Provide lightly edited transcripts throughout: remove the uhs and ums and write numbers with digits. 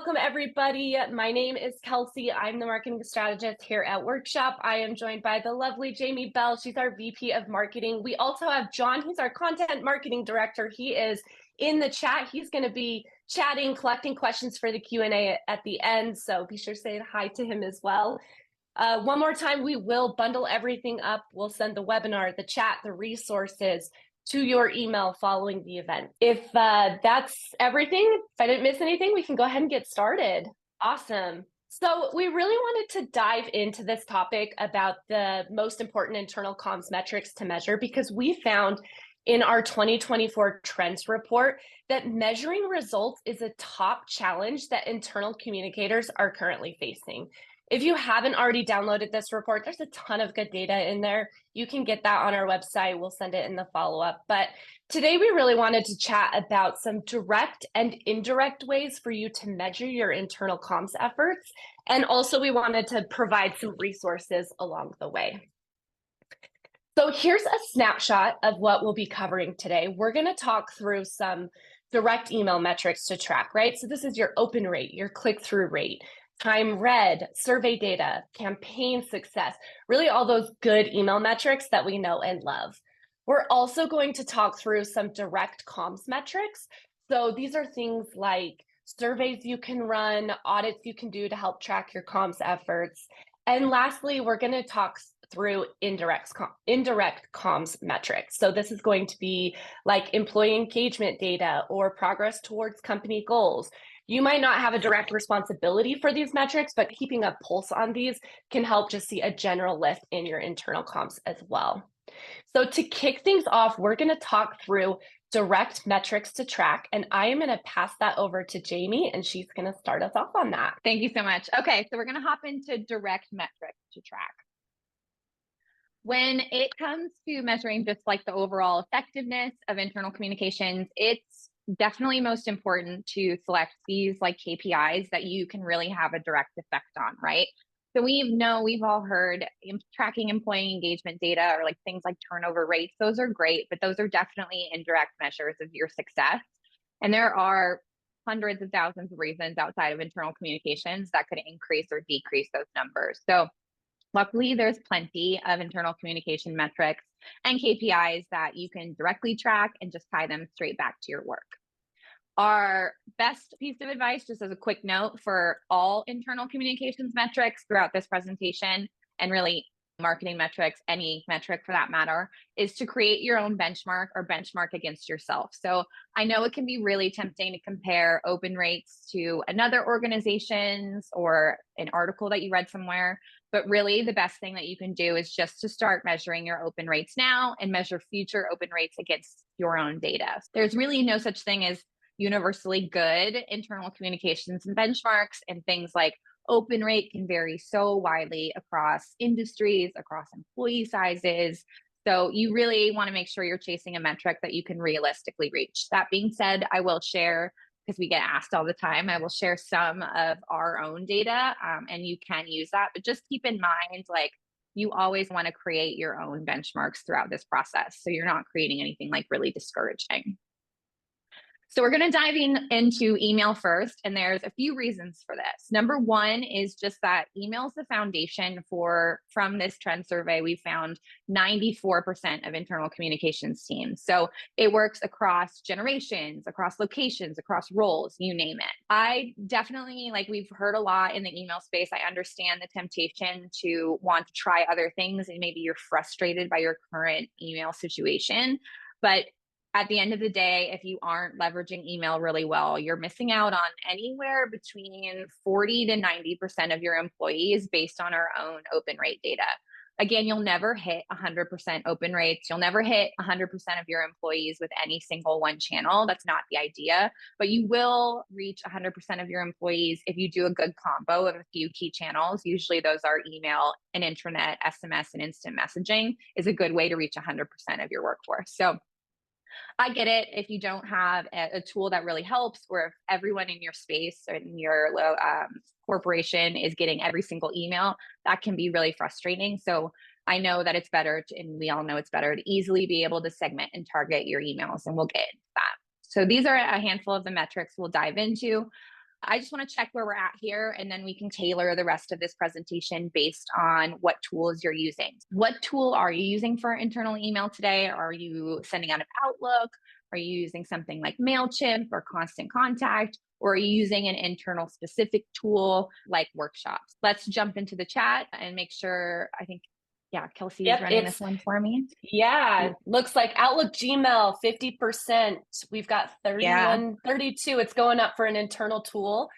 Welcome, everybody. My name is Kelsey. I'm the marketing strategist here at Workshop. I am joined by the lovely Jamie Bell. She's our VP of marketing. We also have John. He's our content marketing director. He is in the chat. He's going to be chatting, collecting questions for the Q&A at the end. So be sure to say hi to him as well. One more time, we will bundle everything up. We'll send the webinar, the chat, the resources to your email following the event. If that's everything, if I didn't miss anything, we can go ahead and get started. Awesome. So we really wanted to dive into this topic about the most important internal comms metrics to measure, because we found in our 2024 trends report that measuring results is a top challenge that internal communicators are currently facing. If you haven't already downloaded this report, there's a ton of good data in there. You can get that on our website. We'll send it in the follow-up. But today we really wanted to chat about some direct and indirect ways for you to measure your internal comms efforts. And also we wanted to provide some resources along the way. So here's a snapshot of what we'll be covering today. We're going to talk through some direct email metrics to track, right? So this is your open rate, your click-through rate, time read, survey data, campaign success, really all those good email metrics that we know and love. We're also going to talk through some direct comms metrics. So these are things like surveys you can run, audits you can do to help track your comms efforts. And lastly, we're going to talk through indirect comms metrics. So this is going to be like employee engagement data or progress towards company goals. You might not have a direct responsibility for these metrics, but keeping a pulse on these can help just see a general lift in your internal comms as well. So to kick things off, we're going to talk through direct metrics to track, and I am going to pass that over to Jamie, and she's going to start us off on that. Thank you so much. Okay, so we're going to hop into direct metrics to track. When it comes to measuring just like the overall effectiveness of internal communications, it's definitely most important to select these like KPIs that you can really have a direct effect on, right? So we've all heard tracking employee engagement data or like things like turnover rates. Those are great, but those are definitely indirect measures of your success. And there are hundreds of thousands of reasons outside of internal communications that could increase or decrease those numbers. So luckily, there's plenty of internal communication metrics and KPIs that you can directly track and just tie them straight back to your work. Our best piece of advice, just as a quick note for all internal communications metrics throughout this presentation, and really marketing metrics, any metric for that matter, is to create your own benchmark or benchmark against yourself. So I know it can be really tempting to compare open rates to another organization's or an article that you read somewhere, but really the best thing that you can do is just to start measuring your open rates now and measure future open rates against your own data. There's really no such thing as universally good internal communications and benchmarks, and things like open rate can vary so widely across industries, across employee sizes. So you really want to make sure you're chasing a metric that you can realistically reach. That being said, I will share, because we get asked all the time, I will share some of our own data, and you can use that, but just keep in mind, like, you always want to create your own benchmarks throughout this process, so you're not creating anything like really discouraging. So we're going to dive into email first, and there's a few reasons for this. Number one is just that email is the foundation from this trend survey, we found 94% of internal communications teams. So it works across generations, across locations, across roles, you name it. I definitely, like we've heard a lot in the email space, I understand the temptation to want to try other things, and maybe you're frustrated by your current email situation, but at the end of the day, if you aren't leveraging email really well, you're missing out on anywhere between 40 to 90% of your employees based on our own open rate data. Again, you'll never hit 100% open rates. You'll never hit 100% of your employees with any single one channel. That's not the idea, but you will reach 100% of your employees if you do a good combo of a few key channels. Usually those are email and intranet, SMS, and instant messaging is a good way to reach 100% of your workforce. So I get it if you don't have a tool that really helps, or if everyone in your space or in your corporation is getting every single email, that can be really frustrating. So I know that it's better and we all know it's better to easily be able to segment and target your emails, and we'll get into that. So these are a handful of the metrics we'll dive into. I just want to check where we're at here, and then we can tailor the rest of this presentation based on what tools you're using. What tool are you using for internal email today? Are you sending out of Outlook? Are you using something like MailChimp or Constant Contact? Or are you using an internal specific tool like Workshops? Let's jump into the chat and make sure, I think, yeah, Kelsey is running this one for me. Yeah, looks like Outlook Gmail, 50%. We've got 31, 32. It's going up for an internal tool.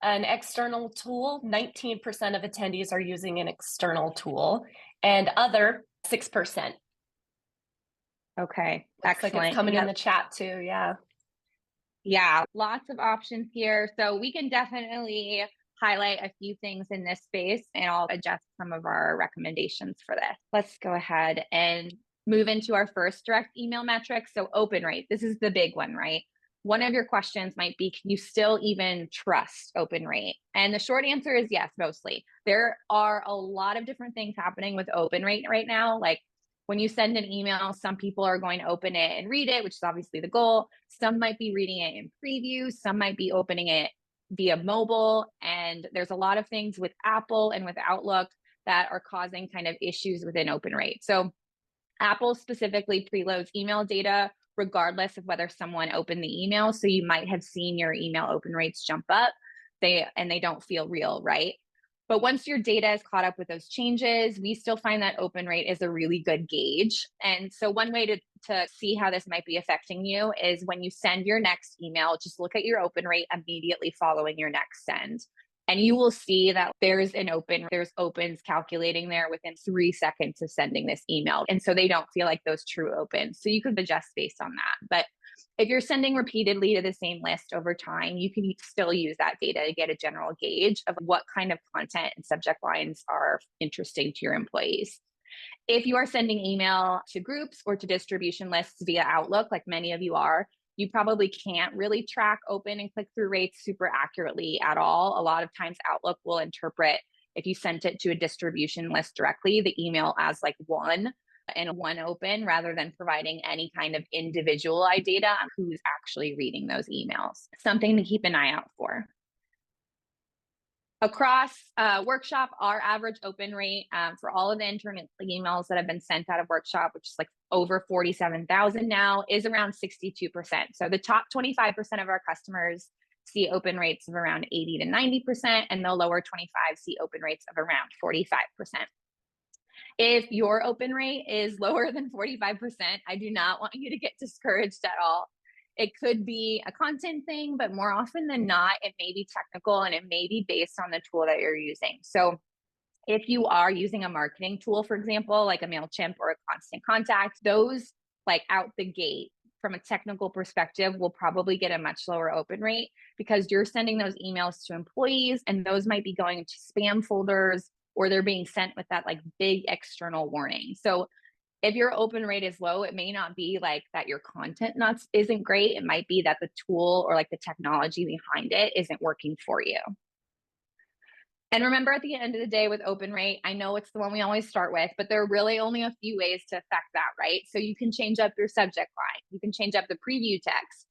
An external tool, 19% of attendees are using an external tool, and other 6%. Okay, Looks excellent. like it's coming in the chat too, yeah. Yeah, lots of options here. So we can definitely highlight a few things in this space, and I'll adjust some of our recommendations for this. Let's go ahead and move into our first direct email metric. So open rate, this is the big one, right? One of your questions might be, can you still even trust open rate? And the short answer is yes, mostly. There are a lot of different things happening with open rate right now. Like when you send an email, some people are going to open it and read it, which is obviously the goal. Some might be reading it in preview. Some might be opening it via mobile. And there's a lot of things with Apple and with Outlook that are causing kind of issues within open rate. So Apple specifically preloads email data regardless of whether someone opened the email. So you might have seen your email open rates jump up, they don't feel real, right? But once your data is caught up with those changes, we still find that open rate is a really good gauge. And so one way to see how this might be affecting you is when you send your next email, just look at your open rate immediately following your next send. And you will see that there's opens calculating there within 3 seconds of sending this email. And so they don't feel like those true opens. So you could adjust based on that. But if you're sending repeatedly to the same list over time, you can still use that data to get a general gauge of what kind of content and subject lines are interesting to your employees. If you are sending email to groups or to distribution lists via Outlook, like many of you are, you probably can't really track open and click through rates super accurately at all. A lot of times Outlook will interpret, if you sent it to a distribution list directly, the email as like one and one open rather than providing any kind of individualized data on who's actually reading those emails. Something to keep an eye out for. Across Workshop, our average open rate for all of the internal emails that have been sent out of Workshop, which is like over 47,000 now, is around 62%. So the top 25% of our customers see open rates of around 80 to 90%, and the lower 25 see open rates of around 45%. If your open rate is lower than 45%, I do not want you to get discouraged at all. It could be a content thing, but more often than not, it may be technical and it may be based on the tool that you're using. So if you are using a marketing tool, for example, like a MailChimp or a Constant Contact, those like out the gate from a technical perspective will probably get a much lower open rate because you're sending those emails to employees and those might be going to spam folders or they're being sent with that like big external warning. So if your open rate is low, it may not be like that your content isn't great. It might be that the tool or like the technology behind it isn't working for you. And remember, at the end of the day with open rate, I know it's the one we always start with, but there are really only a few ways to affect that, right? So you can change up your subject line. You can change up the preview text.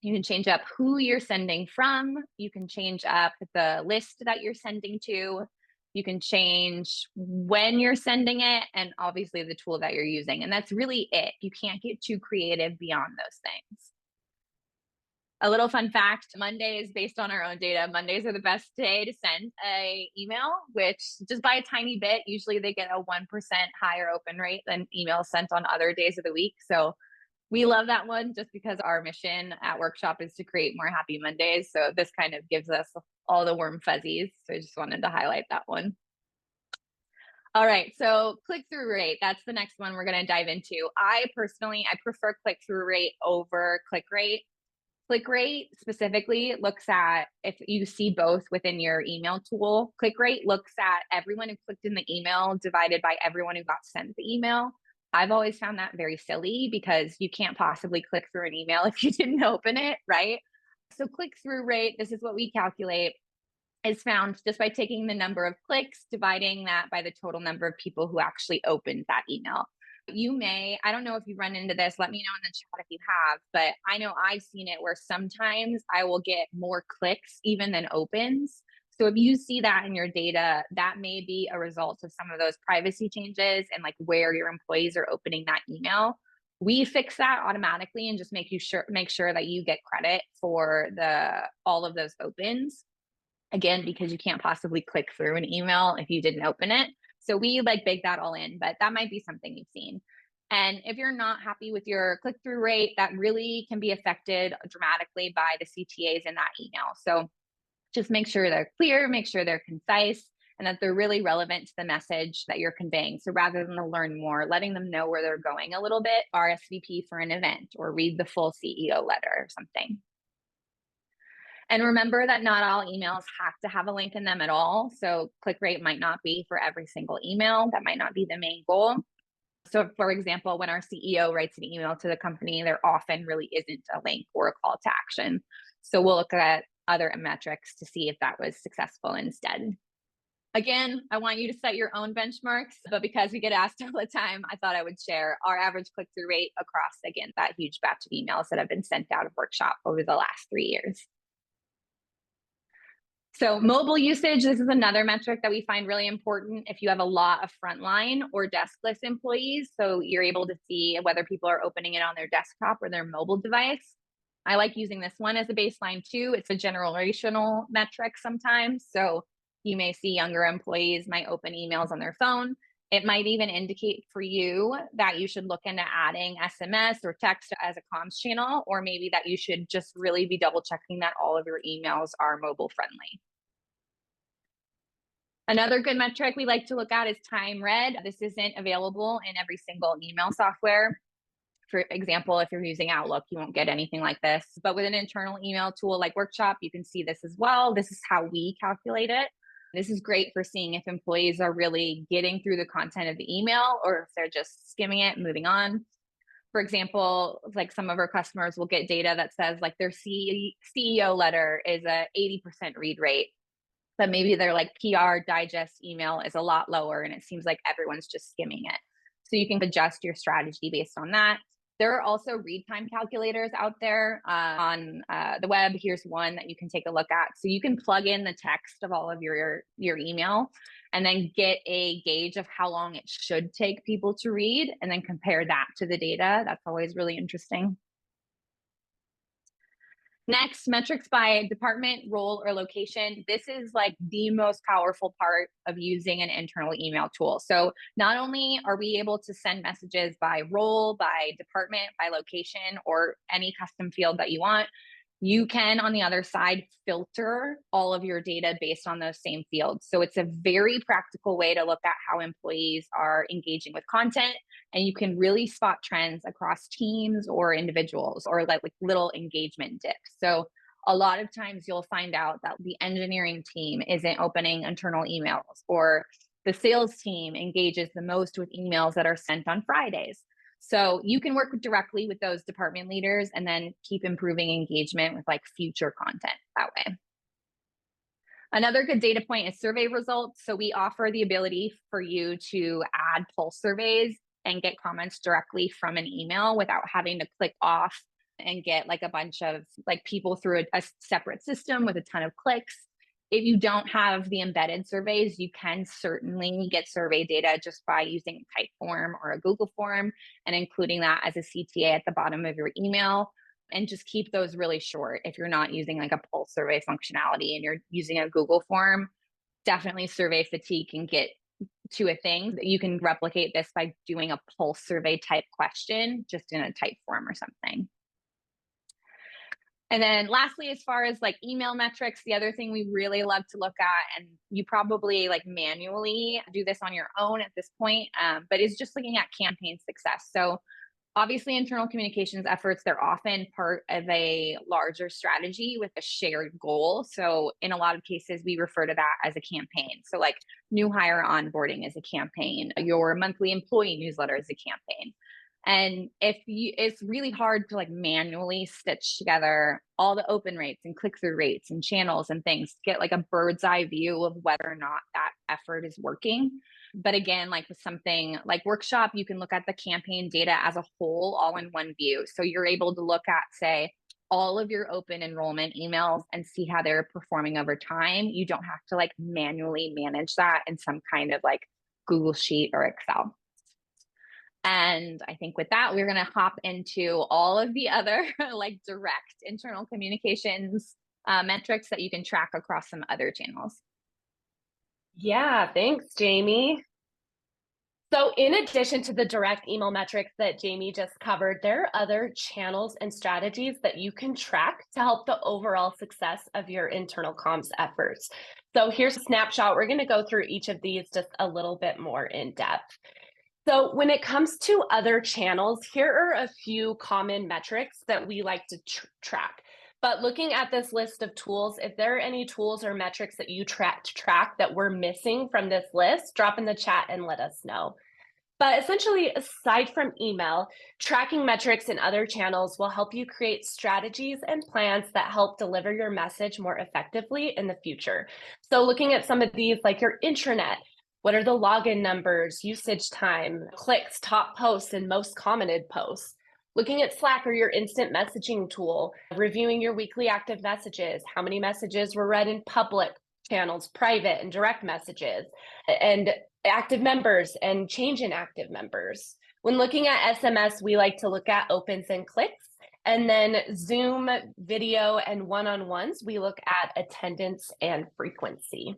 You can change up who you're sending from. You can change up the list that you're sending to. You can change when you're sending it and obviously the tool that you're using. And that's really it. You can't get too creative beyond those things. A little fun fact, Mondays, based on our own data, Mondays are the best day to send a email, which just by a tiny bit, usually they get a 1% higher open rate than emails sent on other days of the week. So we love that one just because our mission at Workshop is to create more happy Mondays. So this kind of gives us all the warm fuzzies. So I just wanted to highlight that one. All right, so click-through rate, that's the next one we're going to dive into. I prefer click-through rate over click rate. Click rate specifically looks at if you see both within your email tool. Click rate looks at everyone who clicked in the email divided by everyone who got sent the email. I've always found that very silly because you can't possibly click through an email if you didn't open it, right? So click-through rate, this is what we calculate, is found just by taking the number of clicks, dividing that by the total number of people who actually opened that email. I don't know if you run into this, let me know in the chat if you have, but I know I've seen it where sometimes I will get more clicks even than opens. So if you see that in your data, that may be a result of some of those privacy changes and like where your employees are opening that email. We fix that automatically and just make sure that you get credit for all of those opens. Again, because you can't possibly click through an email if you didn't open it. So we like bake that all in, but that might be something you've seen. And if you're not happy with your click through rate, that really can be affected dramatically by the CTAs in that email. So just make sure they're clear, make sure they're concise, and that they're really relevant to the message that you're conveying. So rather than to learn more, letting them know where they're going a little bit, RSVP for an event or read the full CEO letter or something. And remember that not all emails have to have a link in them at all. So click rate might not be for every single email. That might not be the main goal. So for example, when our CEO writes an email to the company, there often really isn't a link or a call to action. So we'll look at other metrics to see if that was successful instead. Again, I want you to set your own benchmarks, but because we get asked all the time, I thought I would share our average click-through rate across, again, that huge batch of emails that have been sent out of Workshop over the last 3 years. So mobile usage, this is another metric that we find really important if you have a lot of frontline or deskless employees. So you're able to see whether people are opening it on their desktop or their mobile device. I like using this one as a baseline too. It's a generational metric sometimes. So you may see younger employees might open emails on their phone. It might even indicate for you that you should look into adding SMS or text as a comms channel, or maybe that you should just really be double checking that all of your emails are mobile friendly. Another good metric we like to look at is time read. This isn't available in every single email software. For example, if you're using Outlook, you won't get anything like this. But with an internal email tool like Workshop, you can see this as well. This is how we calculate it. This is great for seeing if employees are really getting through the content of the email or if they're just skimming it and moving on. For example, like some of our customers will get data that says like their CEO letter is a 80% read rate, but maybe their like PR digest email is a lot lower and it seems like everyone's just skimming it. So you can adjust your strategy based on that. There are also read time calculators out there on the web. Here's one that you can take a look at. So you can plug in the text of all of your email and then get a gauge of how long it should take people to read and then compare that to the data. That's always really interesting. Next, metrics by department, role, or location. This is like the most powerful part of using an internal email tool. So not only are we able to send messages by role, by department, by location, or any custom field that you want, you can, on the other side, filter all of your data based on those same fields. So it's a very practical way to look at how employees are engaging with content. And you can really spot trends across teams or individuals or like little engagement dips. So a lot of times you'll find out that the engineering team isn't opening internal emails, or the sales team engages the most with emails that are sent on Fridays. So you can work directly with those department leaders and then keep improving engagement with like future content that way. Another good data point is survey results. So we offer the ability for you to add pulse surveys and get comments directly from an email without having to click off and get like a bunch of like people through a separate system with a ton of clicks. If you don't have the embedded surveys, you can certainly get survey data just by using a Typeform or a Google form and including that as a CTA at the bottom of your email. And just keep those really short. If you're not using like a pulse survey functionality and you're using a Google form, definitely survey fatigue can get to a thing. You can replicate this by doing a pulse survey type question just in a Typeform or something. And then lastly, as far as like email metrics, the other thing we really love to look at, and you probably like manually do this on your own at this point, but is just looking at campaign success. So obviously internal communications efforts, they're often part of a larger strategy with a shared goal. So in a lot of cases, we refer to that as a campaign. So like new hire onboarding is a campaign, your monthly employee newsletter is a campaign. And it's really hard to like manually stitch together all the open rates and click-through rates and channels and things to get like a bird's eye view of whether or not that effort is working. But again, like with something like Workshop, you can look at the campaign data as a whole, all in one view. So you're able to look at, say, all of your open enrollment emails and see how they're performing over time. You don't have to like manually manage that in some kind of like Google Sheet or Excel. And I think with that, we're going to hop into all of the other like direct internal communications metrics that you can track across some other channels. Yeah, thanks, Jamie. So in addition to the direct email metrics that Jamie just covered, there are other channels and strategies that you can track to help the overall success of your internal comms efforts. So here's a snapshot. We're going to go through each of these just a little bit more in depth. So when it comes to other channels, here are a few common metrics that we like to track. But looking at this list of tools, if there are any tools or metrics that you track that we're missing from this list, drop in the chat and let us know. But essentially, aside from email, tracking metrics in other channels will help you create strategies and plans that help deliver your message more effectively in the future. So looking at some of these, like your intranet, what are the login numbers, usage time, clicks, top posts, and most commented posts? Looking at Slack or your instant messaging tool, reviewing your weekly active messages, how many messages were read in public channels, private and direct messages, and active members and change in active members. When looking at SMS, we like to look at opens and clicks. And then Zoom, video, and one-on-ones, we look at attendance and frequency.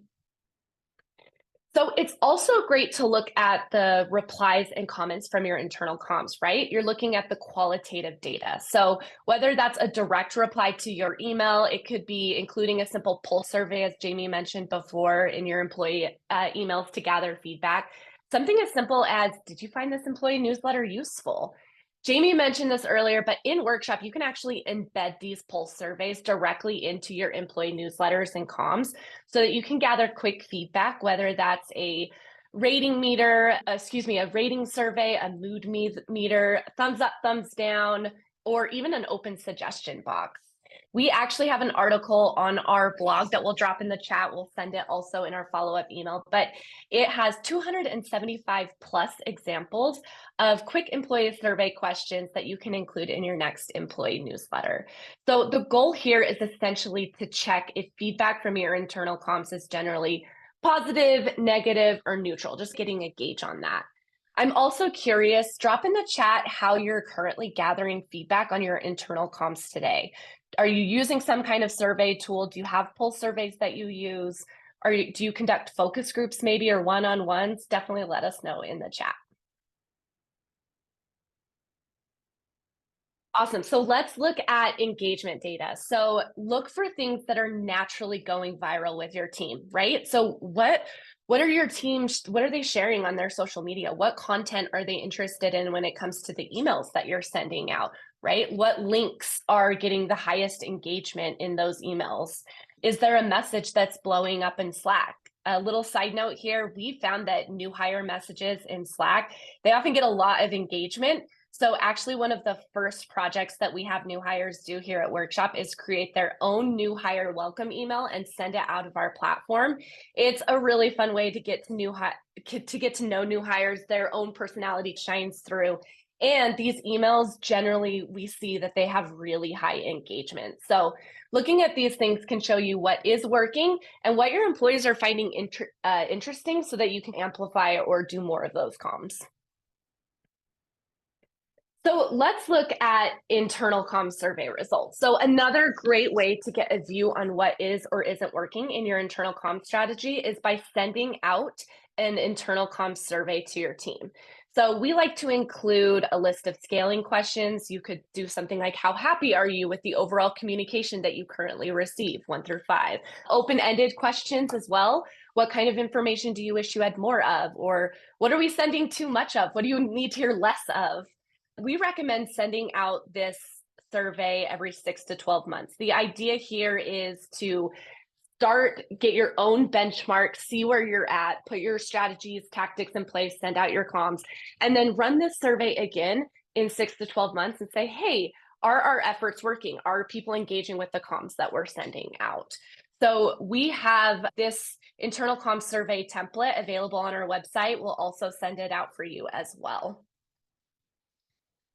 So it's also great to look at the replies and comments from your internal comms, right? You're looking at the qualitative data. So whether that's a direct reply to your email, it could be including a simple pulse survey, as Jamie mentioned before, in your employee emails to gather feedback. Something as simple as, did you find this employee newsletter useful? Jamie mentioned this earlier, but in Workshop, you can actually embed these pulse surveys directly into your employee newsletters and comms so that you can gather quick feedback, whether that's a rating meter, a rating survey, a mood meter, thumbs up, thumbs down, or even an open suggestion box. We actually have an article on our blog that we'll drop in the chat. We'll send it also in our follow-up email, but it has 275 plus examples of quick employee survey questions that you can include in your next employee newsletter. So the goal here is essentially to check if feedback from your internal comms is generally positive, negative, or neutral, just getting a gauge on that. I'm also curious, drop in the chat how you're currently gathering feedback on your internal comms today. Are you using some kind of survey tool? Do you have pulse surveys that you use? Do you conduct focus groups maybe or one-on-ones? Definitely let us know in the chat. Awesome. So let's look at engagement data. So look for things that are naturally going viral with your team, right? So what are your teams, what are they sharing on their social media? What content are they interested in when it comes to the emails that you're sending out, right? What links are getting the highest engagement in those emails? Is there a message that's blowing up in Slack? A little side note here, we found that new hire messages in Slack, they often get a lot of engagement. So actually one of the first projects that we have new hires do here at Workshop is create their own new hire welcome email and send it out of our platform. It's a really fun way to get to know new hires. Their own personality shines through. And these emails, generally, we see that they have really high engagement. So looking at these things can show you what is working and what your employees are finding interesting so that you can amplify or do more of those comms. So let's look at internal comms survey results. So another great way to get a view on what is or isn't working in your internal comms strategy is by sending out an internal comms survey to your team. So we like to include a list of scaling questions. You could do something like, how happy are you with the overall communication that you currently receive, 1 through 5? Open-ended questions as well. What kind of information do you wish you had more of? Or what are we sending too much of? What do you need to hear less of? We recommend sending out this survey every 6 to 12 months. The idea here is to get your own benchmark, see where you're at, put your strategies, tactics in place, send out your comms, and then run this survey again in 6 to 12 months and say, hey, are our efforts working? Are people engaging with the comms that we're sending out? So we have this internal comms survey template available on our website. We'll also send it out for you as well.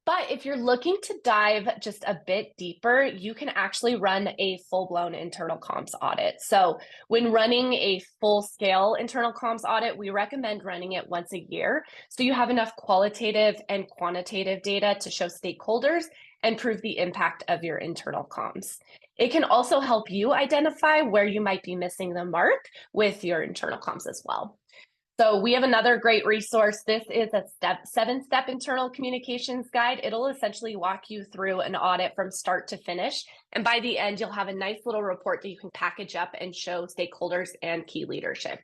But if you're looking to dive just a bit deeper, you can actually run a full-blown internal comms audit. So when running a full-scale internal comms audit, we recommend running it once a year. So you have enough qualitative and quantitative data to show stakeholders and prove the impact of your internal comms. It can also help you identify where you might be missing the mark with your internal comms as well. So we have another great resource. This is a 7-step internal communications guide. It'll essentially walk you through an audit from start to finish. And by the end, you'll have a nice little report that you can package up and show stakeholders and key leadership.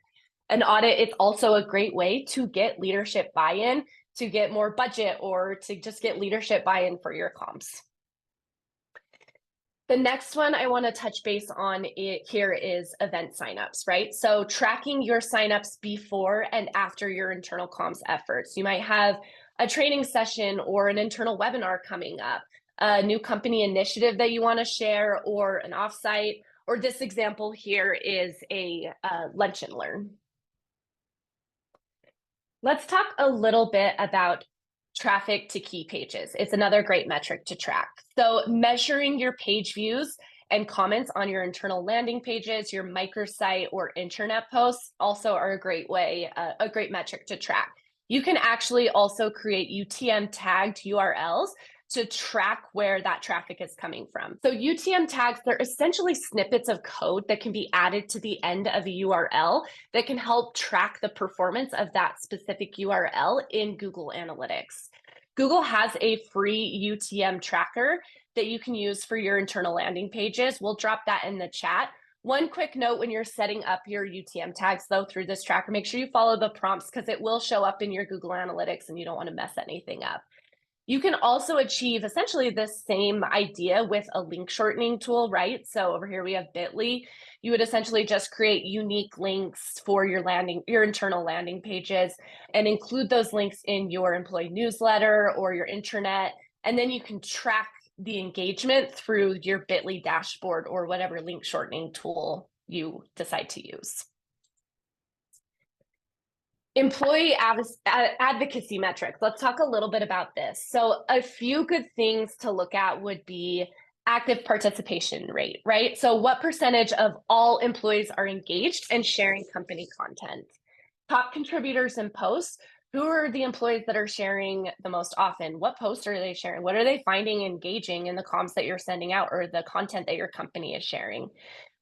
An audit is also a great way to get leadership buy-in, to get more budget, or to just get leadership buy-in for your comms. The next one I want to touch base on here is event signups, right? So tracking your signups before and after your internal comms efforts. You might have a training session or an internal webinar coming up, a new company initiative that you want to share, or an offsite, or this example here is a lunch and learn. Let's talk a little bit about traffic to key pages. It's another great metric to track. So measuring your page views and comments on your internal landing pages, your microsite or internet posts also are a great way, a great metric to track. You can actually also create UTM tagged URLs to track where that traffic is coming from. So UTM tags, they're essentially snippets of code that can be added to the end of a URL that can help track the performance of that specific URL in Google Analytics. Google has a free UTM tracker that you can use for your internal landing pages. We'll drop that in the chat. One quick note when you're setting up your UTM tags, though, through this tracker, make sure you follow the prompts because it will show up in your Google Analytics and you don't want to mess anything up. You can also achieve essentially the same idea with a link shortening tool, right? So over here we have Bitly. You would essentially just create unique links for your internal landing pages and include those links in your employee newsletter or your intranet. And then you can track the engagement through your Bitly dashboard or whatever link shortening tool you decide to use. Employee advocacy metrics. Let's talk a little bit about this. So a few good things to look at would be active participation rate, right? So what percentage of all employees are engaged and sharing company content? Top contributors and posts. Who are the employees that are sharing the most often? What posts are they sharing? What are they finding engaging in the comms that you're sending out or the content that your company is sharing?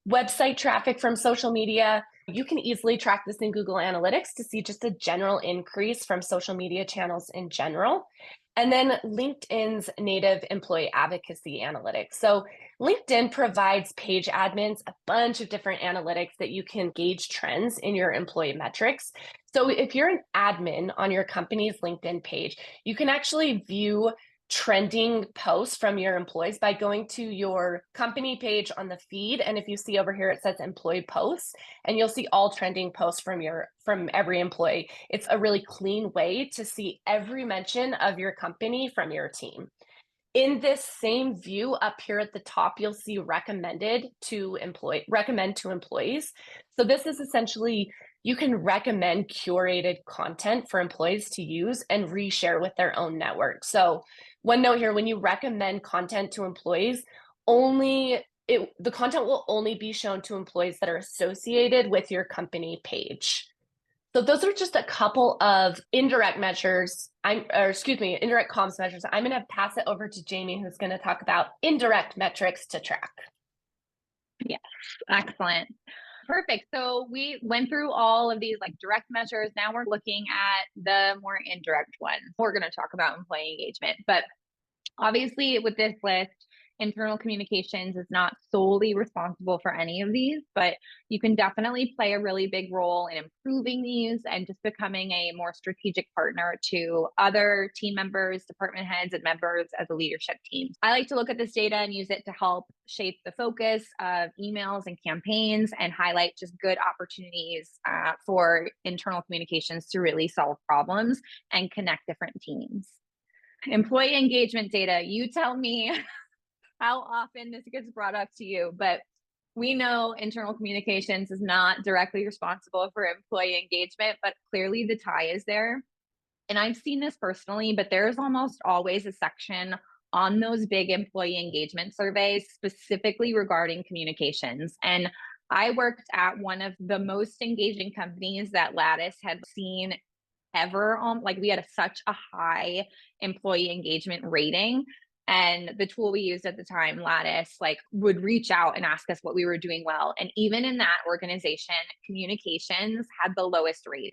Website traffic from social media. You can easily track this in Google Analytics to see just a general increase from social media channels in general. And then LinkedIn's native employee advocacy analytics. So LinkedIn provides page admins a bunch of different analytics that you can gauge trends in your employee metrics. So if you're an admin on your company's LinkedIn page, you can actually view trending posts from your employees by going to your company page on the feed. And if you see over here, it says employee posts, and you'll see all trending posts from every employee. It's a really clean way to see every mention of your company from your team. In this same view up here at the top, you'll see recommend to employees. So this is essentially, you can recommend curated content for employees to use and reshare with their own network. So one note here, when you recommend content to employees, the content will only be shown to employees that are associated with your company page. So those are just a couple of indirect measures, indirect comms measures. I'm going to pass it over to Jamie, who's going to talk about indirect metrics to track. Yes, excellent. Perfect. So we went through all of these like direct measures. Now we're looking at the more indirect ones. We're going to talk about employee engagement, but obviously with this list, internal communications is not solely responsible for any of these, but you can definitely play a really big role in improving these and just becoming a more strategic partner to other team members, department heads, and members as a leadership team. I like to look at this data and use it to help shape the focus of emails and campaigns and highlight just good opportunities for internal communications to really solve problems and connect different teams. Employee engagement data, you tell me how often this gets brought up to you, but We know internal communications is not directly responsible for employee engagement, but clearly the tie is there. And I've seen this personally, but there's almost always a section on those big employee engagement surveys specifically regarding communications. And I worked at one of the most engaging companies that Lattice had seen ever. Like we had such a high employee engagement rating. And the tool we used at the time, Lattice, like would reach out and ask us what we were doing well. And even in that organization, communications had the lowest rating.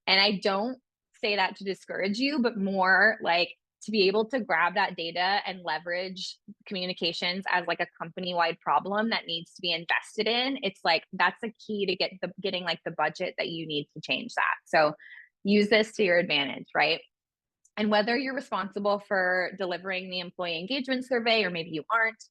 And I don't say that to discourage you, but more like to be able to grab that data and leverage communications as like a company-wide problem that needs to be invested in. It's like that's a key to getting like the budget that you need to change that. So use this to your advantage, right? And whether you're responsible for delivering the employee engagement survey or maybe you aren't,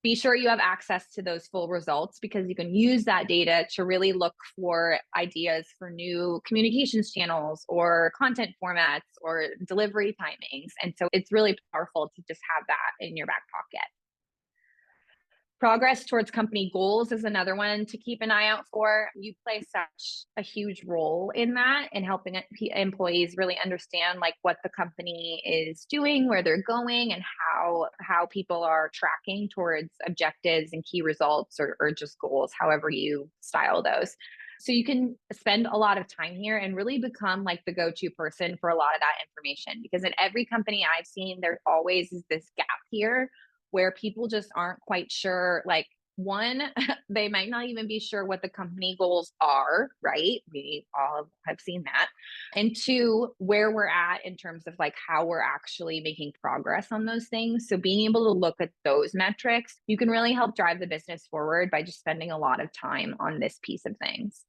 be sure you have access to those full results because you can use that data to really look for ideas for new communications channels or content formats or delivery timings. And so it's really powerful to just have that in your back pocket. Progress towards company goals is another one to keep an eye out for. You play such a huge role in that and helping employees really understand like what the company is doing, where they're going, and how people are tracking towards objectives and key results or just goals, however you style those. So you can spend a lot of time here and really become like the go-to person for a lot of that information because in every company I've seen, there always is this gap here where people just aren't quite sure, like, one, they might not even be sure what the company goals are, right? We all have seen that. And two, where we're at in terms of like how we're actually making progress on those things. So being able to look at those metrics, you can really help drive the business forward by just spending a lot of time on this piece of things.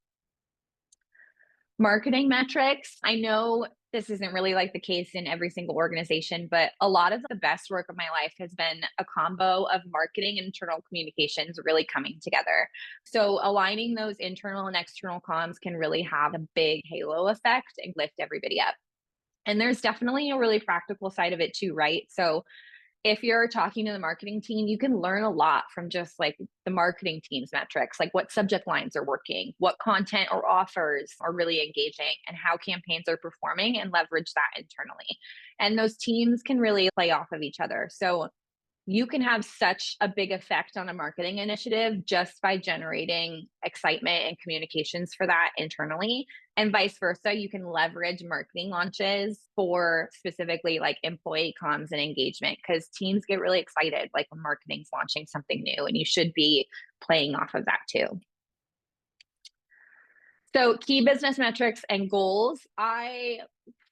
Marketing metrics. I know this isn't really like the case in every single organization, but a lot of the best work of my life has been a combo of marketing and internal communications really coming together. So aligning those internal and external comms can really have a big halo effect and lift everybody up. And there's definitely a really practical side of it too, right? So if you're talking to the marketing team, you can learn a lot from just like the marketing team's metrics, like what subject lines are working, what content or offers are really engaging, and how campaigns are performing and leverage that internally. And those teams can really play off of each other. So you can have such a big effect on a marketing initiative just by generating excitement and communications for that internally. And vice versa, you can leverage marketing launches for specifically like employee comms and engagement because teams get really excited like when marketing's launching something new, and you should be playing off of that too. So, key business metrics and goals. I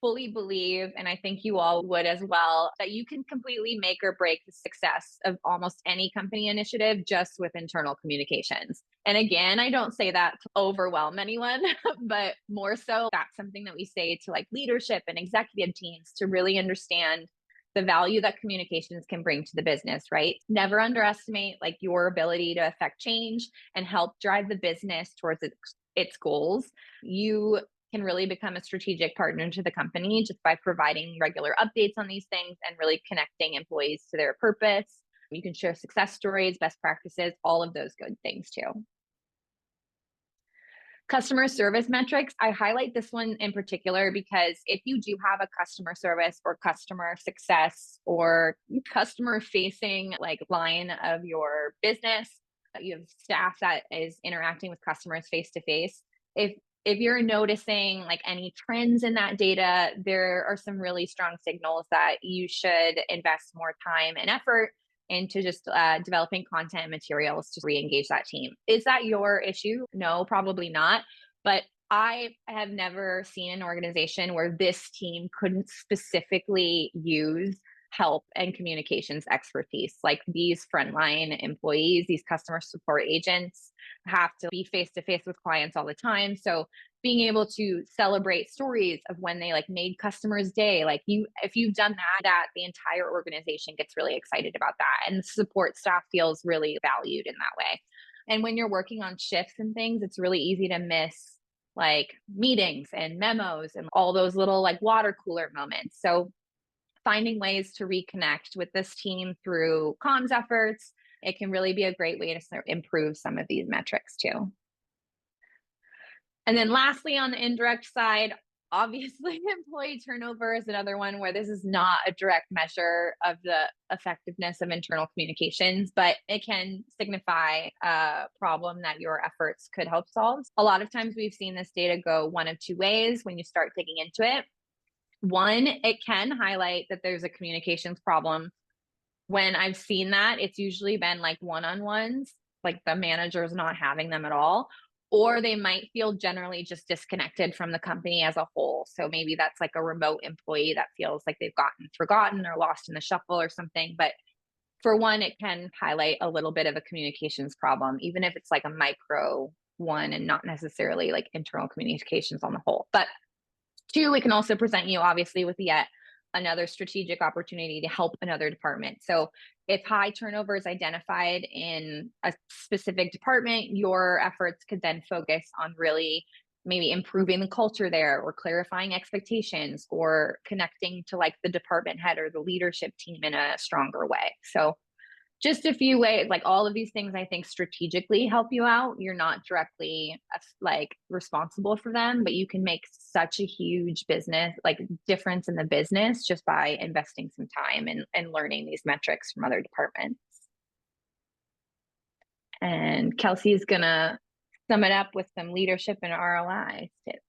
fully believe, and I think you all would as well, that you can completely make or break the success of almost any company initiative just with internal communications. And again, I don't say that to overwhelm anyone, but more so that's something that we say to like leadership and executive teams to really understand the value that communications can bring to the business, right? Never underestimate like your ability to affect change and help drive the business towards its goals. You can really become a strategic partner to the company just by providing regular updates on these things and really connecting employees to their purpose. You can share success stories, best practices, all of those good things too. Customer service metrics. I highlight this one in particular because if you do have a customer service or customer success or customer facing like line of your business, you have staff that is interacting with customers face to face. If you're noticing like any trends in that data, there are some really strong signals that you should invest more time and effort into just developing content and materials to re-engage that team. Is that your issue? No, probably not. But I have never seen an organization where this team couldn't specifically use help and communications expertise. Like these frontline employees, these customer support agents have to be face to face with clients all the time. So being able to celebrate stories of when they like made customers day, like if you've done that the entire organization gets really excited about that, and the support staff feels really valued in that way. And when you're working on shifts and things, it's really easy to miss like meetings and memos and all those little like water cooler moments. So finding ways to reconnect with this team through comms efforts, it can really be a great way to improve some of these metrics too. And then lastly, on the indirect side, obviously employee turnover is another one where this is not a direct measure of the effectiveness of internal communications, but it can signify a problem that your efforts could help solve. A lot of times we've seen this data go one of two ways when you start digging into it. One, it can highlight that there's a communications problem. When I've seen that, it's usually been like one-on-ones, like the manager's not having them at all, or they might feel generally just disconnected from the company as a whole. So maybe that's like a remote employee that feels like they've gotten forgotten or lost in the shuffle or something. But for one, it can highlight a little bit of a communications problem, even if it's like a micro one and not necessarily like internal communications on the whole. But two, it can also present you obviously with yet another strategic opportunity to help another department. So if high turnover is identified in a specific department, your efforts could then focus on really maybe improving the culture there, or clarifying expectations, or connecting to like the department head or the leadership team in a stronger way. So just a few ways, like all of these things I think strategically help you out. You're not directly like responsible for them, but you can make such a huge business like difference in the business just by investing some time and learning these metrics from other departments. And Kelsey's gonna sum it up with some leadership and ROI tips.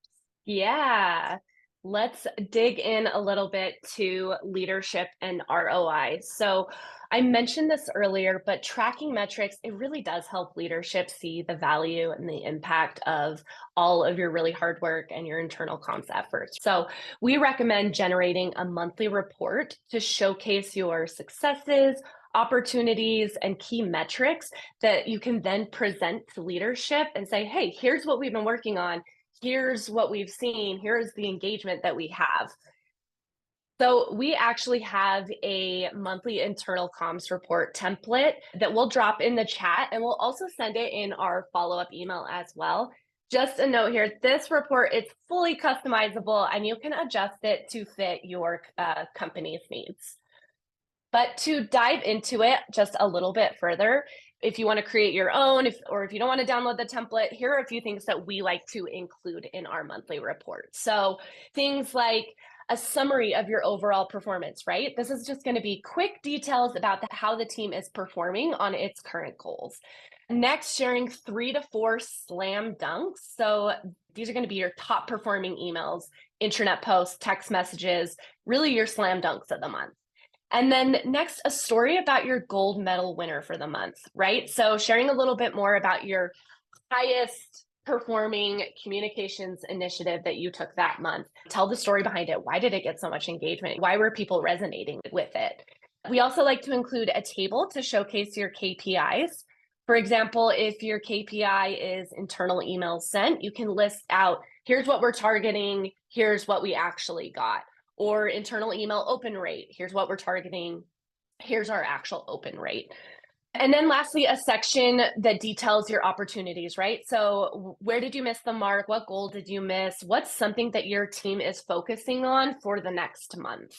Yeah. Let's dig in a little bit to leadership and ROI. So I mentioned this earlier, but tracking metrics, it really does help leadership see the value and the impact of all of your really hard work and your internal comms efforts. So we recommend generating a monthly report to showcase your successes, opportunities, and key metrics that you can then present to leadership and say, hey, here's what we've been working on. Here's what we've seen. Here's the engagement that we have. So we actually have a monthly internal comms report template that we'll drop in the chat, and we'll also send it in our follow-up email as well. Just a note here, this report is fully customizable and you can adjust it to fit your company's needs. But to dive into it just a little bit further, if you want to create your own, or if you don't want to download the template, here are a few things that we like to include in our monthly report. So things like a summary of your overall performance, right? This is just going to be quick details about how the team is performing on its current goals. Next, sharing 3 to 4 slam dunks. So these are going to be your top performing emails, intranet posts, text messages, really your slam dunks of the month. And then next, a story about your gold medal winner for the month, right? So sharing a little bit more about your highest performing communications initiative that you took that month. Tell the story behind it. Why did it get so much engagement? Why were people resonating with it? We also like to include a table to showcase your KPIs. For example, if your KPI is internal emails sent, you can list out, here's what we're targeting, here's what we actually got. Or internal email open rate. Here's what we're targeting. Here's our actual open rate. And then lastly, a section that details your opportunities, right? So where did you miss the mark? What goal did you miss? What's something that your team is focusing on for the next month?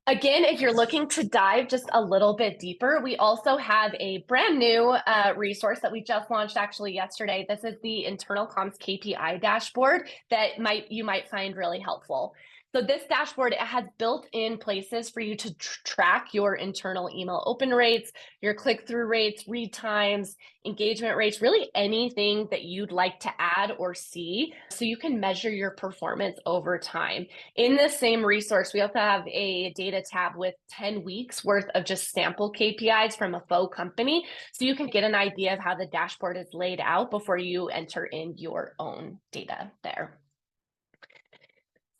Again, if you're looking to dive just a little bit deeper, we also have a brand new resource that we just launched actually yesterday. This is the internal comms KPI dashboard that you might find really helpful. So this dashboard, it has built-in places for you to track your internal email open rates, your click-through rates, read times, engagement rates, really anything that you'd like to add or see so you can measure your performance over time. In this same resource, we also have a data tab with 10 weeks worth of just sample KPIs from a faux company, so you can get an idea of how the dashboard is laid out before you enter in your own data there.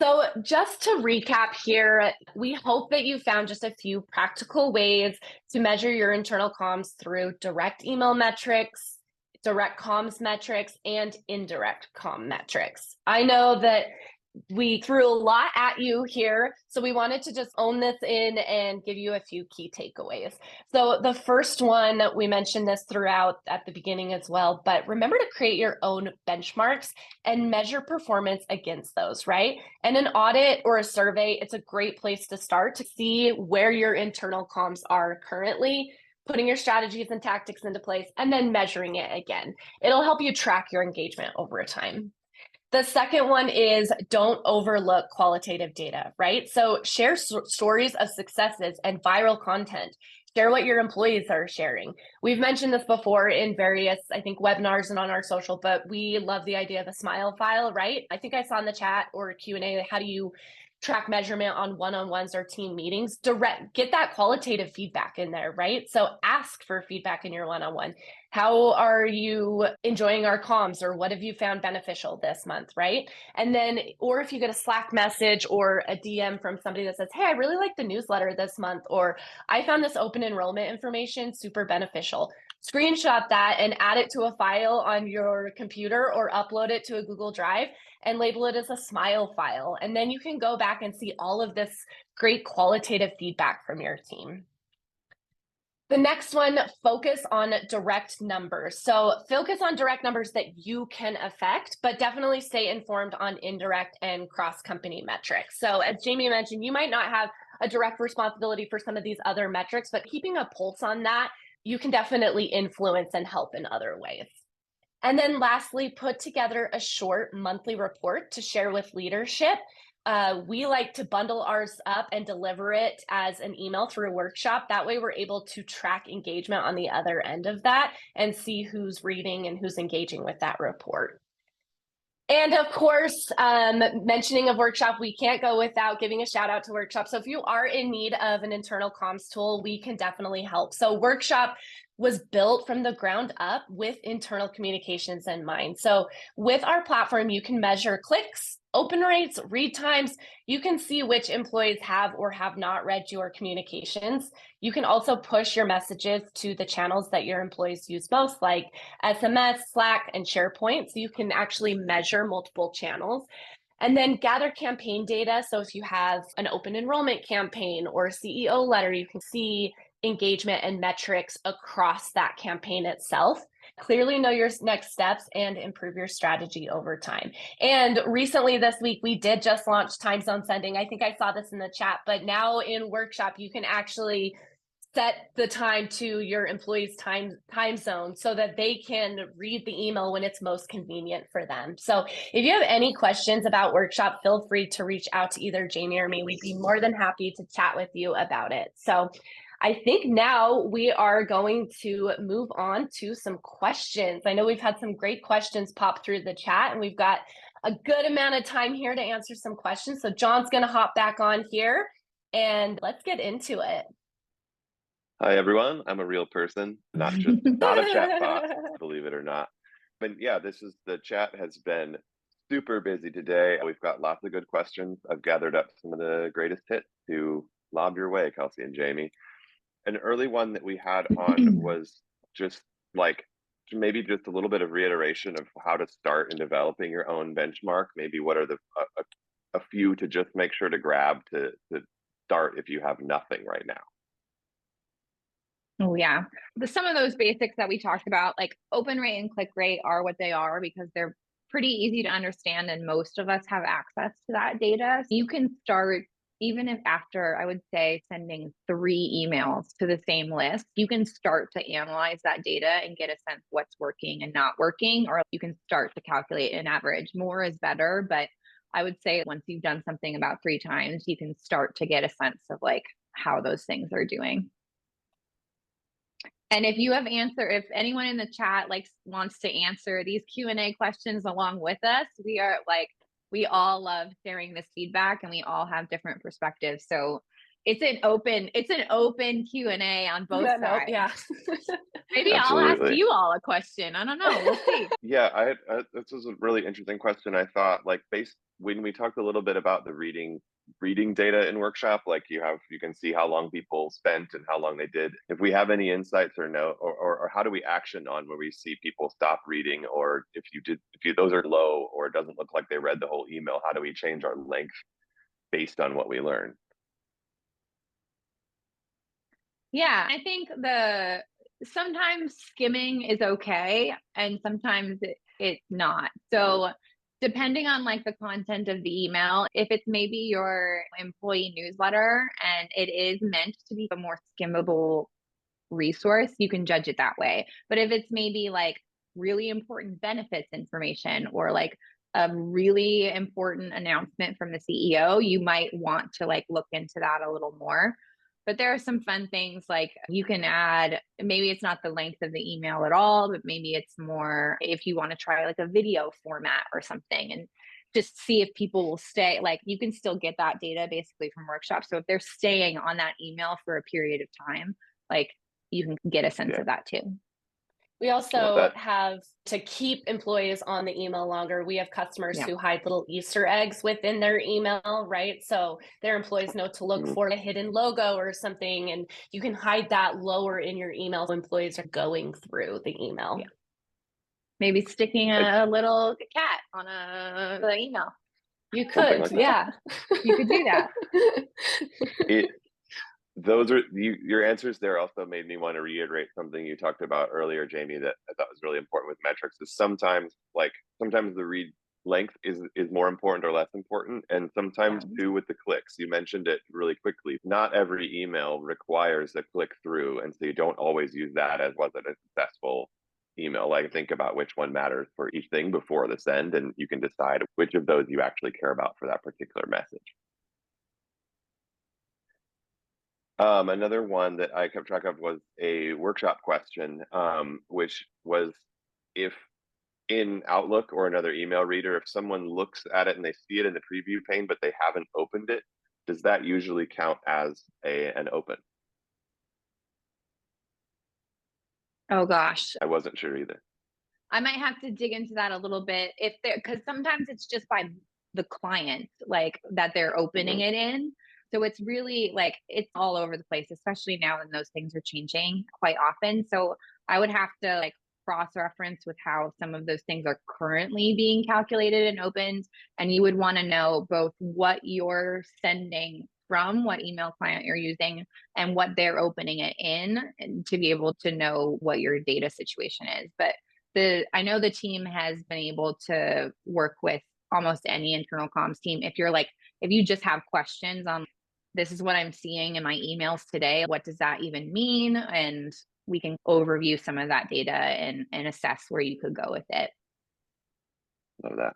So just to recap here, we hope that you found just a few practical ways to measure your internal comms through direct email metrics, direct comms metrics, and indirect comm metrics. I know that we threw a lot at you here, so we wanted to just own this in and give you a few key takeaways. So the first one, we mentioned this throughout at the beginning as well, but remember to create your own benchmarks and measure performance against those, right? And an audit or a survey, it's a great place to start to see where your internal comms are currently, putting your strategies and tactics into place, and then measuring it again. It'll help you track your engagement over time. The second one is don't overlook qualitative data, right? So share stories of successes and viral content. Share what your employees are sharing. We've mentioned this before in various, I think, webinars and on our social, but we love the idea of a smile file, right? I think I saw in the chat or Q&A, how do you track measurement on one-on-ones or team meetings? Get that qualitative feedback in there, right? So ask for feedback in your one-on-one. How are you enjoying our comms, or what have you found beneficial this month, right? And then, or if you get a Slack message or a DM from somebody that says, hey, I really like the newsletter this month, or I found this open enrollment information super beneficial. Screenshot that and add it to a file on your computer or upload it to a Google Drive and label it as a smile file. And then you can go back and see all of this great qualitative feedback from your team. The next one, focus on direct numbers. So focus on direct numbers that you can affect, but definitely stay informed on indirect and cross-company metrics. So as Jamie mentioned, you might not have a direct responsibility for some of these other metrics, but keeping a pulse on that, you can definitely influence and help in other ways. And then lastly, put together a short monthly report to share with leadership. We like to bundle ours up and deliver it as an email through a workshop. That way we're able to track engagement on the other end of that and see who's reading and who's engaging with that report. And of course, mentioning of workshop, we can't go without giving a shout out to workshop. So if you are in need of an internal comms tool, we can definitely help. So workshop was built from the ground up with internal communications in mind. So with our platform, you can measure clicks, open rates, read times. You can see which employees have or have not read your communications. You can also push your messages to the channels that your employees use most, like SMS, Slack, and SharePoint. So you can actually measure multiple channels. And then gather campaign data. So if you have an open enrollment campaign or a CEO letter, you can see engagement and metrics across that campaign itself. Clearly know your next steps and improve your strategy over time. And recently this week, we did just launch time zone sending. I think I saw this in the chat, but now in workshop, you can actually set the time to your employees' time zone so that they can read the email when it's most convenient for them. So if you have any questions about workshop, feel free to reach out to either Jamie or me. We'd be more than happy to chat with you about it. So I think now we are going to move on to some questions. I know we've had some great questions pop through the chat, and we've got a good amount of time here to answer some questions. So John's going to hop back on here and let's get into it. Hi, everyone. I'm a real person, not a chat bot, believe it or not. But yeah, the chat has been super busy today. We've got lots of good questions. I've gathered up some of the greatest hits to lob your way, Kelsey and Jamie. An early one that we had on was just like maybe just a little bit of reiteration of how to start in developing your own benchmark. Maybe what are a few to just make sure to grab to start if you have nothing right now. Oh yeah. Some of those basics that we talked about, like open rate and click rate, are what they are because they're pretty easy to understand and most of us have access to that data. You can start, even if after, I would say, sending 3 emails to the same list, you can start to analyze that data and get a sense what's working and not working, or you can start to calculate an average. More is better, but I would say once you've done something about 3 times, you can start to get a sense of like how those things are doing. And if you have if anyone in the chat wants to answer these Q&A questions along with us, we all love sharing this feedback and we all have different perspectives. So it's an open Q&A on both sides. Yeah. Maybe Absolutely. I'll ask you all a question. I don't know. We'll see. Yeah, this was a really interesting question. I thought when we talked a little bit about the reading data in workshop, like you can see how long people spent and how long they did. If we have any insights or how do we action on where we see people stop reading, or if those are low or it doesn't look like they read the whole email, how do we change our length based on what we learn? Yeah, I think sometimes skimming is okay and sometimes it's not. So depending on the content of the email, if it's maybe your employee newsletter and it is meant to be a more skimmable resource, you can judge it that way. But if it's maybe like really important benefits information or like a really important announcement from the CEO, you might want to like look into that a little more. But there are some fun things like you can add, maybe it's not the length of the email at all, but maybe it's more if you want to try like a video format or something and just see if people will stay. Like you can still get that data basically from workshops. So if they're staying on that email for a period of time, like you can get a sense of that too. We also have to keep employees on the email longer. We have customers who hide little Easter eggs within their email, right? So their employees know to look for a hidden logo or something, and you can hide that lower in your email so employees are going through the email. Yeah. Maybe sticking a little cat on the email. You could, like yeah. You could do that. Those are your answers there also made me want to reiterate something you talked about earlier, Jamie, that I thought was really important with metrics is sometimes the read length is more important or less important, and sometimes too with the clicks. You mentioned it really quickly. Not every email requires a click through, and so you don't always use that as was it a successful email. Like think about which one matters for each thing before the send, and you can decide which of those you actually care about for that particular message. Another one that I kept track of was a workshop question, which was if in Outlook or another email reader, if someone looks at it and they see it in the preview pane, but they haven't opened it, does that usually count as an open? Oh gosh. I wasn't sure either. I might have to dig into that a little bit because sometimes it's just by the client, like that they're opening it in. So it's really like, it's all over the place, especially now when those things are changing quite often. So I would have to like cross-reference with how some of those things are currently being calculated and opened. And you would want to know both what you're sending from, what email client you're using, and what they're opening it in, and to be able to know what your data situation is. But I know the team has been able to work with almost any internal comms team. If you just have questions on this is what I'm seeing in my emails today, what does that even mean? And we can overview some of that data and assess where you could go with it. Love that.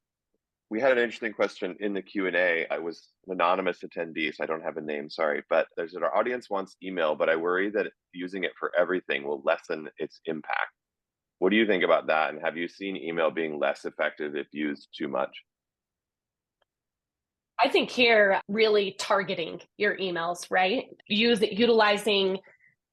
We had an interesting question in the Q&A. I was an anonymous attendee, so I don't have a name, sorry. But there's our audience wants email, but I worry that using it for everything will lessen its impact. What do you think about that? And have you seen email being less effective if used too much? I think here really targeting your emails, right? Utilizing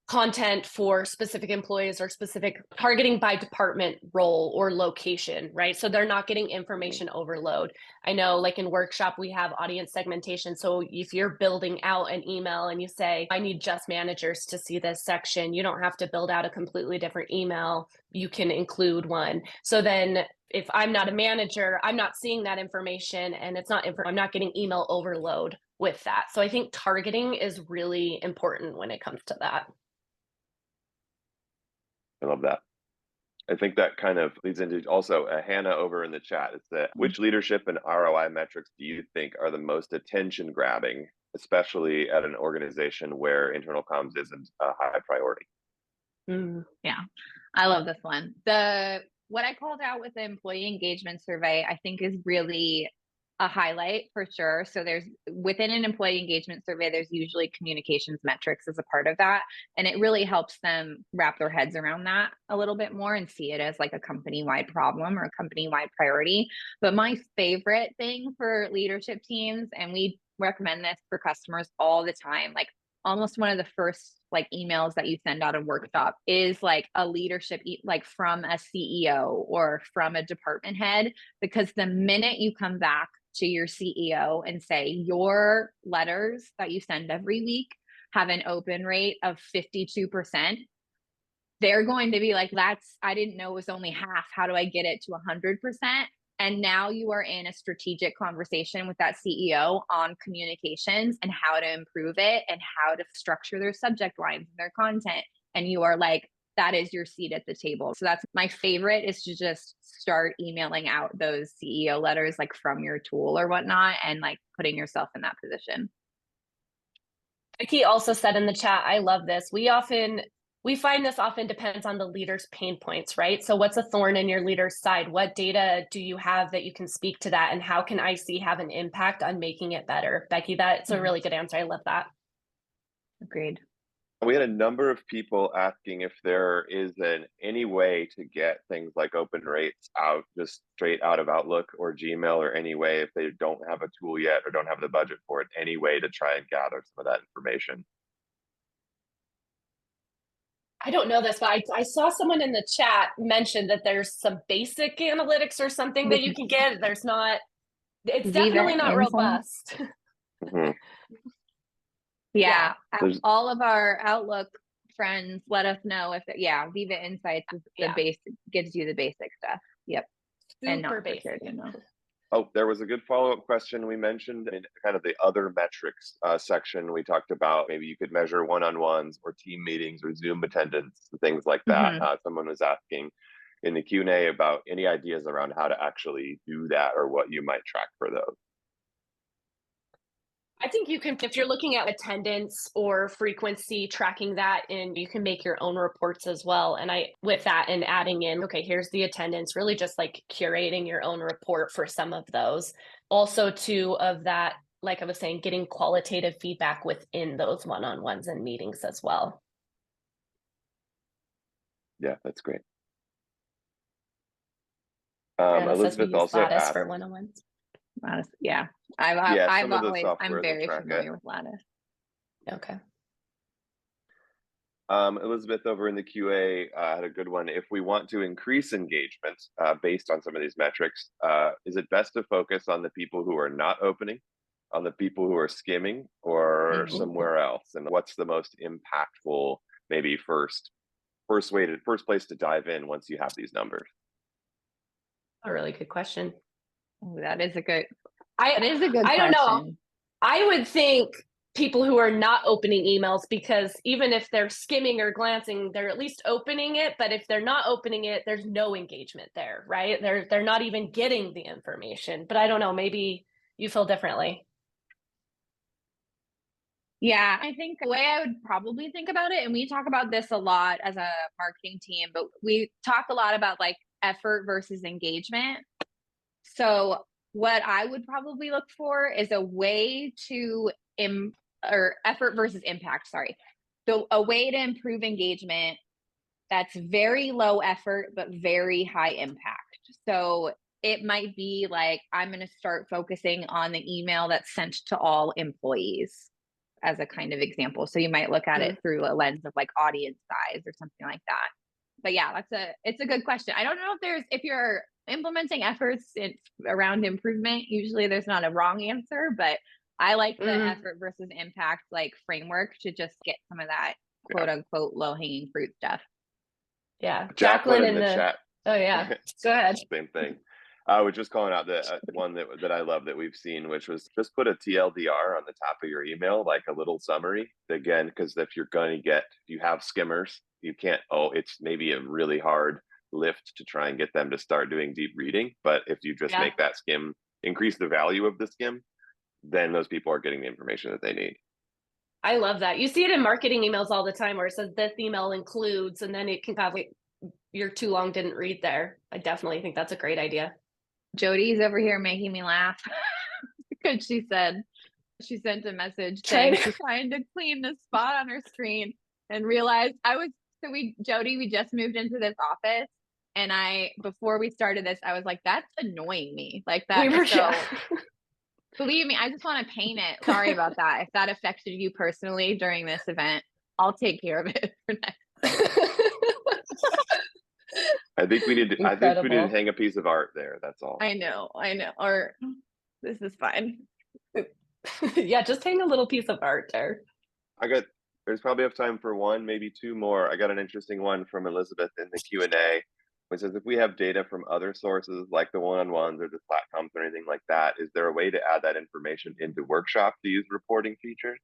content for specific employees or specific targeting by department role or location, right? So they're not getting information overload. I know like in workshop, we have audience segmentation. So if you're building out an email and you say, I need just managers to see this section, you don't have to build out a completely different email. You can include one. So then if I'm not a manager, I'm not seeing that information and I'm not getting email overload with that. So I think targeting is really important when it comes to that. I love that. I think that kind of leads into also Hannah over in the chat. It's that which leadership and ROI metrics do you think are the most attention grabbing, especially at an organization where internal comms isn't a high priority? Yeah, I love this one. What I called out with the employee engagement survey, I think is really a highlight for sure. So there's within an employee engagement survey, there's usually communications metrics as a part of that. And it really helps them wrap their heads around that a little bit more and see it as like a company-wide problem or a company-wide priority. But my favorite thing for leadership teams, and we recommend this for customers all the time, like almost one of the first like emails that you send out of workshop is like a leadership, like from a CEO or from a department head, because the minute you come back to your CEO and say your letters that you send every week have an open rate of 52%, they're going to be like, I didn't know it was only half. How do I get it to 100%? And now you are in a strategic conversation with that CEO on communications and how to improve it and how to structure their subject lines and their content. And you are like, that is your seat at the table. So that's my favorite, is to just start emailing out those CEO letters like from your tool or whatnot and like putting yourself in that position. Vicky also said in the chat, I love this. We often We find this often depends on the leader's pain points, right? So what's a thorn in your leader's side? What data do you have that you can speak to that? And how can IC have an impact on making it better? Becky, that's a really good answer. I love that. Agreed. We had a number of people asking if there is any way to get things like open rates out just straight out of Outlook or Gmail, or any way, if they don't have a tool yet or don't have the budget for it, any way to try and gather some of that information. I don't know this, but I saw someone in the chat mention that there's some basic analytics or something that you can get. It's definitely not robust. Mm-hmm. Yeah. All of our Outlook friends let us know if Viva Insights is the basic, gives you the basic stuff. Yep. Super and not basic. Oh, there was a good follow-up question we mentioned in kind of the other metrics section. We talked about maybe you could measure one-on-ones or team meetings or Zoom attendance, things like that. Someone was asking in the Q&A about any ideas around how to actually do that or what you might track for those. I think you can, if you're looking at attendance or frequency, tracking that, and you can make your own reports as well. And with that and adding in, okay, here's the attendance, really just like curating your own report for some of those. Also too, of that, like I was saying, getting qualitative feedback within those one-on-ones and meetings as well. Yeah, that's great. Elizabeth also asked for one-on-ones. Lattice, yeah. I'm very familiar with Lattice. Okay. Elizabeth over in the QA had a good one. If we want to increase engagement based on some of these metrics, is it best to focus on the people who are not opening, on the people who are skimming, or somewhere else? And what's the most impactful, maybe first place to dive in once you have these numbers? A really good question. Oh, that is a good question. I don't know. I would think people who are not opening emails, because even if they're skimming or glancing, they're at least opening it. But if they're not opening it, there's no engagement there, right? They're not even getting the information. But I don't know, maybe you feel differently. Yeah, I think the way I would probably think about it, and we talk about this a lot as a marketing team, but we talk a lot about like effort versus engagement. So what I would probably look for is a way to or effort versus impact, sorry. So a way to improve engagement that's very low effort, but very high impact. So it might be like, I'm going to start focusing on the email that's sent to all employees as a kind of example. So you might look at it through a lens of like audience size or something like that. But yeah, it's a good question. I don't know if you're implementing efforts around improvement, usually there's not a wrong answer, but I like the effort versus impact like framework to just get some of that quote unquote low hanging fruit stuff. Yeah. Jacqueline in the chat. Oh yeah. Go ahead. Same thing. I was just calling out the one that I love that we've seen, which was just put a TLDR on the top of your email, like a little summary. Again, because if you have skimmers, you can't, it's maybe a really hard lift to try and get them to start doing deep reading. But if you just make that skim, increase the value of the skim, then those people are getting the information that they need. I love that. You see it in marketing emails all the time where it says this email includes, and then it can have like, you're too long, didn't read there. I definitely think that's a great idea. Jody's over here making me laugh because she sent a message saying she's trying to clean the spot on her screen and realized Jody, we just moved into this office. And before we started this, I was like, that's annoying me. Like that. Believe me, I just want to paint it. Sorry about that. If that affected you personally during this event, I'll take care of it for next. I think we need to hang a piece of art there. That's all. I know. Or this is fine. Yeah, just hang a little piece of art there. There's probably enough time for one, maybe two more. I got an interesting one from Elizabeth in the Q&A. It says, if we have data from other sources like the one-on-ones or the platforms or anything like that, is there a way to add that information into Workshop to use reporting features?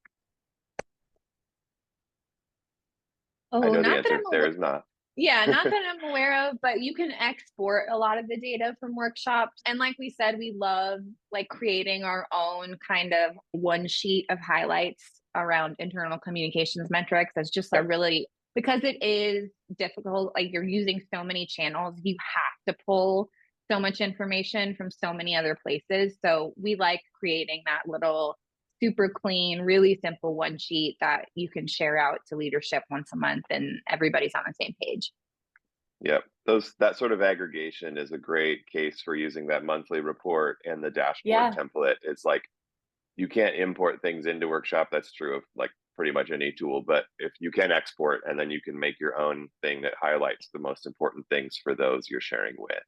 Oh, I know the answer there is not. Yeah, not that I'm aware of, but you can export a lot of the data from Workshops. And like we said, we love like creating our own kind of one sheet of highlights around internal communications metrics. That's just a really because it is difficult, like you're using so many channels, you have to pull so much information from so many other places. So we like creating that little super clean, really simple one sheet that you can share out to leadership once a month and everybody's on the same page. Yep. That sort of aggregation is a great case for using that monthly report and the dashboard Yeah. template. It's like you can't import things into Workshop. That's true of like pretty much any tool, but if you can export and then you can make your own thing that highlights the most important things for those you're sharing with.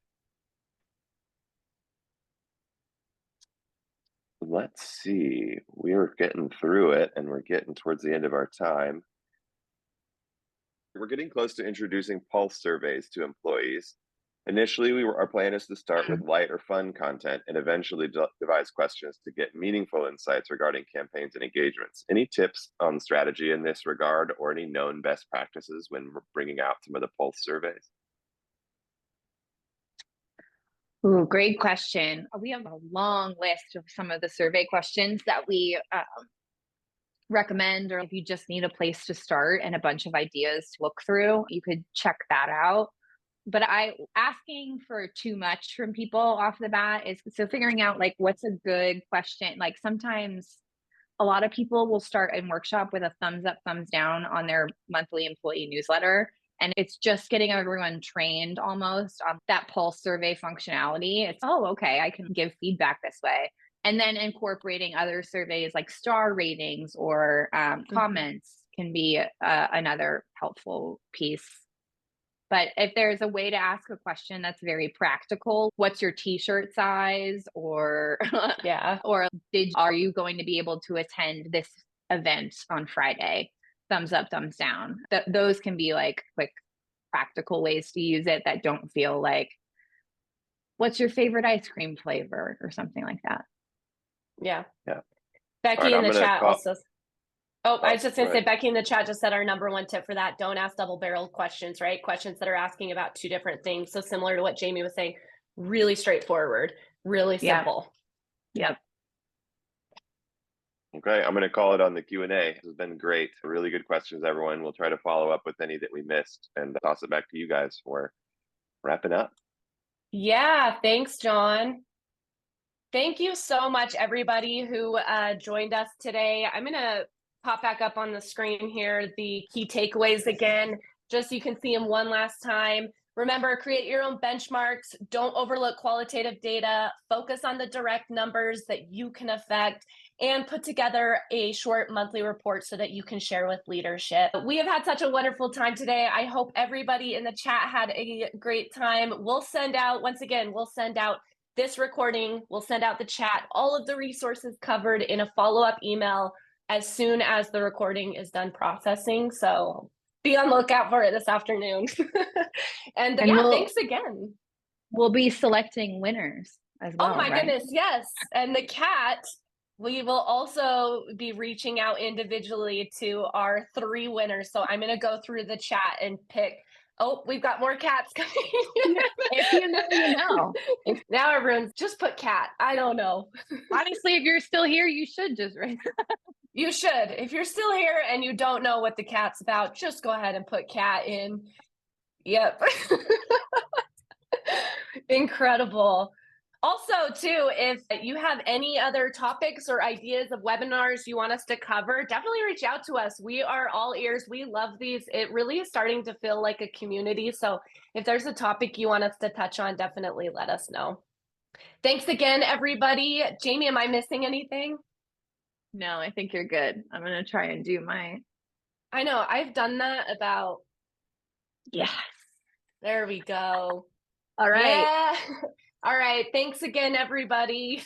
Let's see, we're getting through it and we're getting towards the end of our time. We're getting close to introducing pulse surveys to employees. Initially, our plan is to start with light or fun content and eventually devise questions to get meaningful insights regarding campaigns and engagements. Any tips on strategy in this regard or any known best practices when we're bringing out some of the pulse surveys? Ooh, great question. We have a long list of some of the survey questions that we recommend, or if you just need a place to start and a bunch of ideas to look through, you could check that out. But asking for too much from people off the bat is, so figuring out like what's a good question. Like sometimes a lot of people will start in Workshop with a thumbs up, thumbs down on their monthly employee newsletter. And it's just getting everyone trained almost on that pulse survey functionality. It's, oh, okay, I can give feedback this way. And then incorporating other surveys like star ratings or comments can be another helpful piece. But if there's a way to ask a question that's very practical, what's your t-shirt size, or Yeah. or are you going to be able to attend this event on Friday? Thumbs up, thumbs down. Those can be like quick practical ways to use it that don't feel like, what's your favorite ice cream flavor or something like that. Yeah. Yeah. Becky in the chat also. Oh, I was just going to say, right. Becky in the chat just said our number one tip for that, don't ask double-barreled questions, right? Questions that are asking about two different things. So similar to what Jamie was saying, really straightforward, really simple. Yep. Okay, I'm going to call it on the Q&A. This has been great. Really good questions, everyone. We'll try to follow up with any that we missed and toss it back to you guys for wrapping up. Yeah, thanks, John. Thank you so much, everybody who joined us today. I'm going to pop back up on the screen here the key takeaways again, just so you can see them one last time. Remember, create your own benchmarks. Don't overlook qualitative data. Focus on the direct numbers that you can affect, and put together a short monthly report so that you can share with leadership. We have had such a wonderful time today. I hope everybody in the chat had a great time. We'll send out, once again, we'll send out this recording, we'll send out the chat, all of the resources covered in a follow-up email as soon as the recording is done processing. So be on the lookout for it this afternoon. and yeah, thanks again. We'll be selecting winners as well. Oh my right? goodness, yes. And the cat, we will also be reaching out individually to our 3 winners. So I'm going to go through the chat and pick. Oh, we've got more cats coming. If you know, you know. Now everyone's just put cat. I don't know. Honestly, if you're still here, you should just write. You should. If you're still here and you don't know what the cat's about, just go ahead and put cat in. Yep. Incredible. Also, too, if you have any other topics or ideas of webinars you want us to cover, definitely reach out to us. We are all ears. We love these. It really is starting to feel like a community. So if there's a topic you want us to touch on, definitely let us know. Thanks again, everybody. Jamie, am I missing anything? No, I think you're good. I'm going to try and do my. I know. I've done that about. Yes. There we go. All right. Yeah. All right. Thanks again, everybody.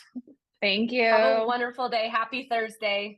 Thank you. Have a wonderful day. Happy Thursday.